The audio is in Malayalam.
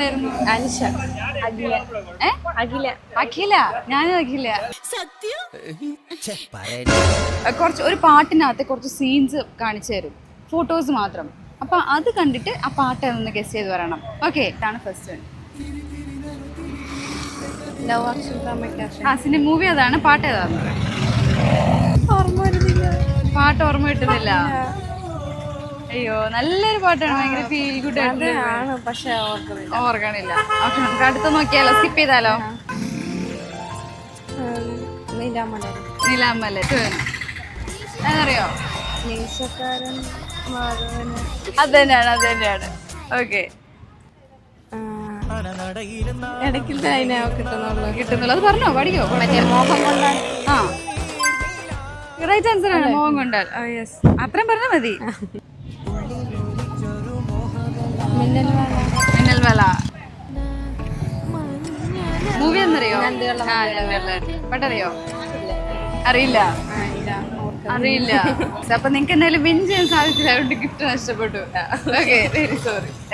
ഉണ്ടായിരുന്നു? അനിഷ. അഖില. അഖില. അഖില. ഞാനും അഖില. കുറച്ച് ഒരു പാട്ടിനകത്ത് കുറച്ച് സീൻസ് കാണിച്ചു തരും, ഫോട്ടോസ് മാത്രം. അപ്പൊ അത് കണ്ടിട്ട് ആ പാട്ട് ഒന്ന് ഗസ് ചെയ്ത് പറയണം. ഓക്കെ, ഇതാണ് first. Love action drama. Cinema movie അതാണ്. പാട്ട് ഏതാന്ന് പറയാം. ഓർമ്മ വരുന്നില്ല. പാട്ട് ഓർമ്മ കിട്ടുന്നില്ല. അയ്യോ, നല്ലൊരു പാട്ടാണ്, ഭയങ്കര ഫീൽ ഗുഡ് ആണ്, പക്ഷെ ഓർക്കണില്ല. ഓക്കെ, നമുക്ക് അടുത്ത് നോക്കിയാലോ? സ്കിപ്പ് ചെയ്താലോ? നിലാമല. അതറിയോ? അത് തന്നെയാണ്. ഓക്കെ, കിട്ടുന്നുള്ളൂ. അത് പറഞ്ഞോ, പഠിക്കോ? മോഹം കൊണ്ടാൽ. റൈറ്റ് ആൻസർ ആണ്, മോഹം കൊണ്ടാൽ. യെസ്, അത്രയും പറഞ്ഞാൽ മതി. മിന്നൽ വേല മൂവി എന്നറിയോ? പാട്ടറിയോ? അറിയില്ല. അപ്പൊ നിങ്ങക്ക് എന്തായാലും വിൻ ചെയ്യാൻ സാധിച്ചില്ല, അതുകൊണ്ട് ഗിഫ്റ്റ് നഷ്ടപ്പെട്ടു. Okay, very sorry.